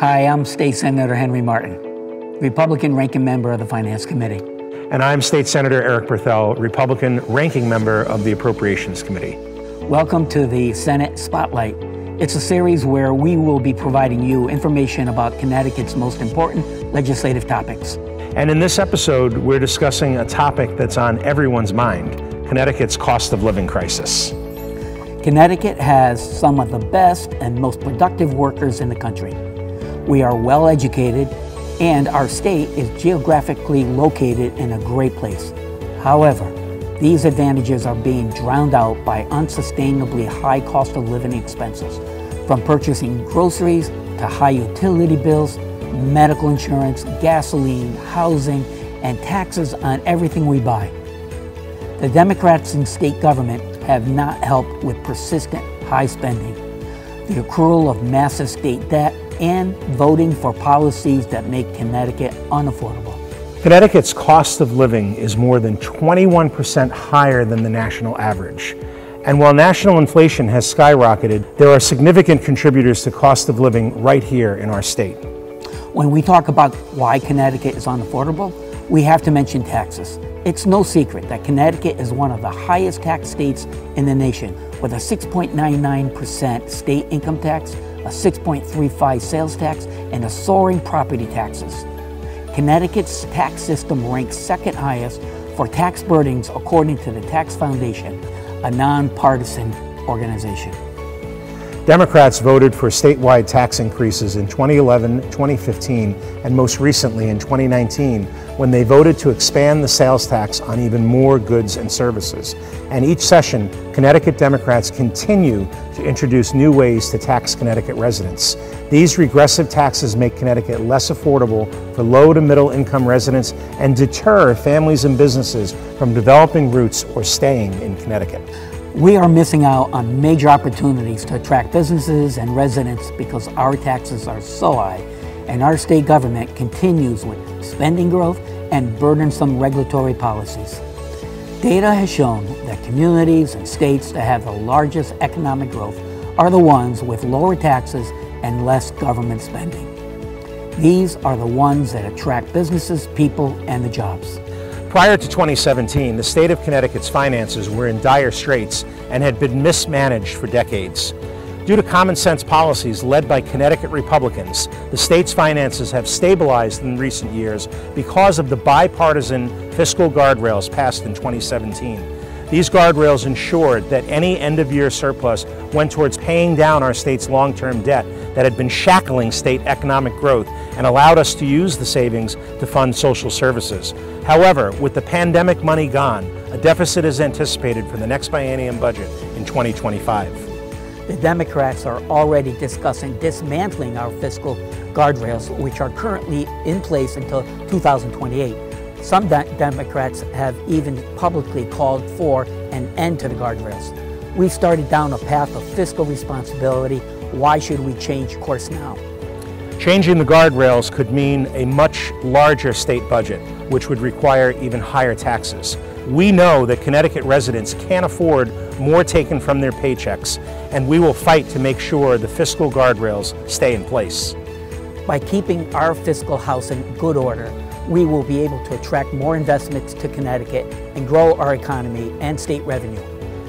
Hi, I'm State Senator Henry Martin, Republican Ranking Member of the Finance Committee. And I'm State Senator Eric Berthel, Republican Ranking Member of the Appropriations Committee. Welcome to the Senate Spotlight. It's a series where we will be providing you information about Connecticut's most important legislative topics. And in this episode, we're discussing a topic that's on everyone's mind, Connecticut's cost of living crisis. Connecticut has some of the best and most productive workers in the country. We are well educated, and our state is geographically located in a great place. However, these advantages are being drowned out by unsustainably high cost of living expenses, from purchasing groceries to high utility bills, medical insurance, gasoline, housing, and taxes on everything we buy. The Democrats in state government have not helped with persistent high spending, the accrual of massive state debt, and voting for policies that make Connecticut unaffordable. Connecticut's cost of living is more than 21% higher than the national average. And while national inflation has skyrocketed, there are significant contributors to cost of living right here in our state. When we talk about why Connecticut is unaffordable, we have to mention taxes. It's no secret that Connecticut is one of the highest tax states in the nation, with a 6.99% state income tax, a 6.35% sales tax, and a soaring property taxes. Connecticut's tax system ranks second highest for tax burdens according to the Tax Foundation, a nonpartisan organization. Democrats voted for statewide tax increases in 2011, 2015, and most recently in 2019, when they voted to expand the sales tax on even more goods and services. And each session, Connecticut Democrats continue to introduce new ways to tax Connecticut residents. These regressive taxes make Connecticut less affordable for low to middle income residents and deter families and businesses from developing roots or staying in Connecticut. We are missing out on major opportunities to attract businesses and residents because our taxes are so high, and our state government continues with spending growth and burdensome regulatory policies. Data has shown that communities and states that have the largest economic growth are the ones with lower taxes and less government spending. These are the ones that attract businesses, people, and the jobs. Prior to 2017, the state of Connecticut's finances were in dire straits and had been mismanaged for decades. Due to common sense policies led by Connecticut Republicans, the state's finances have stabilized in recent years because of the bipartisan fiscal guardrails passed in 2017. These guardrails ensured that any end-of-year surplus went towards paying down our state's long-term debt that had been shackling state economic growth and allowed us to use the savings to fund social services. However, with the pandemic money gone, a deficit is anticipated for the next biennium budget in 2025. The Democrats are already discussing dismantling our fiscal guardrails, which are currently in place until 2028. Some Democrats have even publicly called for an end to the guardrails. We've started down a path of fiscal responsibility. Why should we change course now? Changing the guardrails could mean a much larger state budget, which would require even higher taxes. We know that Connecticut residents can't afford more taken from their paychecks, and we will fight to make sure the fiscal guardrails stay in place. By keeping our fiscal house in good order, we will be able to attract more investments to Connecticut and grow our economy and state revenue.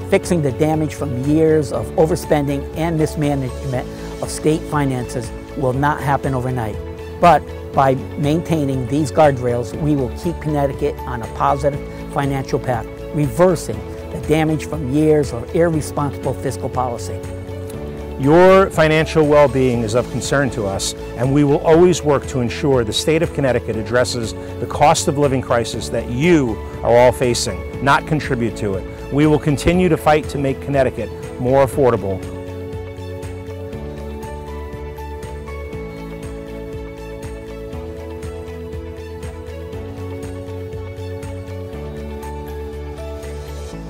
Fixing the damage from years of overspending and mismanagement of state finances will not happen overnight. But by maintaining these guardrails, we will keep Connecticut on a positive financial path, reversing the damage from years of irresponsible fiscal policy. Your financial well-being is of concern to us, and we will always work to ensure the state of Connecticut addresses the cost of living crisis that you are all facing, not contribute to it. We will continue to fight to make Connecticut more affordable